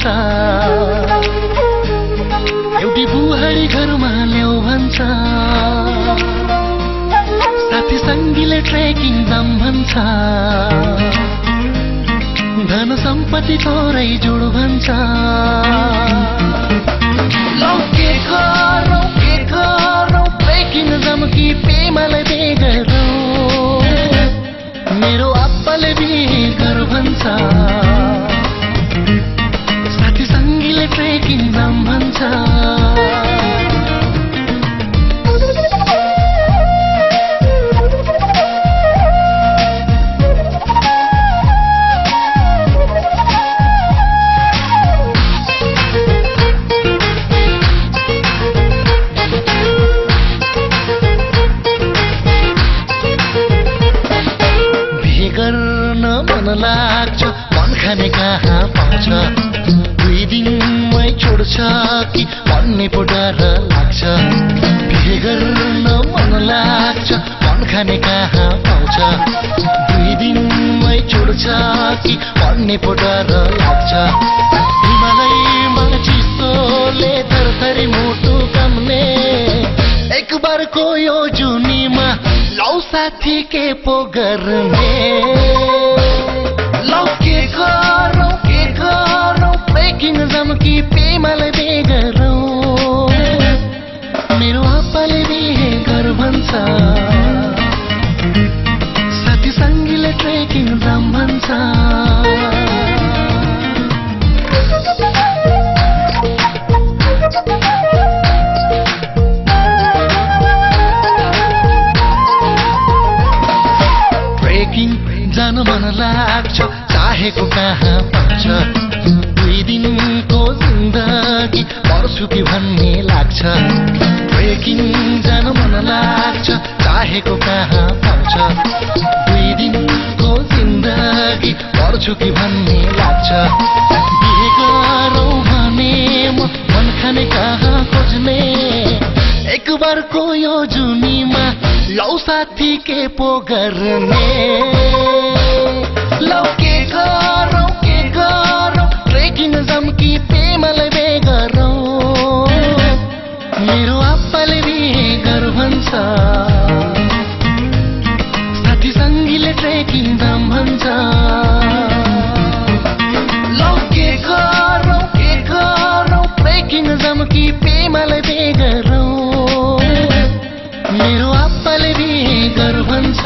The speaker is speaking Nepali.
भन्छ एउटी बुहारी घरमा ल्याऊ भन्छ साथी सङ्गीले ट्रेकिङ जाम भन्छ धन सम्पत्ति तोरै जोड भन्छ लौ के गरौँ ट्रेकिङ जाम कि प्रेमलाई बे गरौँ मेरो आप्पाले बिहे गर भन्छ साथी सङ्गीले ट्रेकिङ जाम भन्छ लाग्छ मन खाने कहाँ पाउँछ 2 दिनमै छोड्छ कि भन्ने पो डर लाग्छ बिहे गर्न मन लाग्छ मन खाने कहाँ पाउँछ 2 दिनमै छोड्छ कि भन्ने पो डर लाग्छ हिमालयमा चिसोले थरथरी मुटु काम्ने एक बारको यो जुनीमा लौ साथी के पो गर्ने लौ के गरौँ ट्रेकिङ जाम कि प्रेमलाई बे गरौँ मेरो आप्पाले बिहे गर भन्छ साथी सङ्गीले ट्रेकिङ जाम भन्छ ट्रेकिङ जान मन लाग्छ चाहेको कहाँ पाउँछ 2 दिनको जिन्दगी पर्छु कि भन्ने लाग्छ ट्रेकिङ जान मन लाग्छ चाहेको कहाँ पाउँछ 2 दिनको जिन्दगी पर्छु कि भन्ने लाग्छ बिहे गरौँ भने मन खाने कहाँ खोज्ने एक बारको यो जुनीमा लौ साथी के पो गर्ने लौ के गरौँ ट्रेकिङ जाम कि प्रेमलाई बे गरौँ मेरो आप्पाले बिहे गर भन्छ साथी सङ्गीले ट्रेकिङ जाम भन्छ लौ के गरौँ ट्रेकिङ जाम कि प्रेमलाई बे गरौँ मेरो आप्पाले बिहे गर भन्छ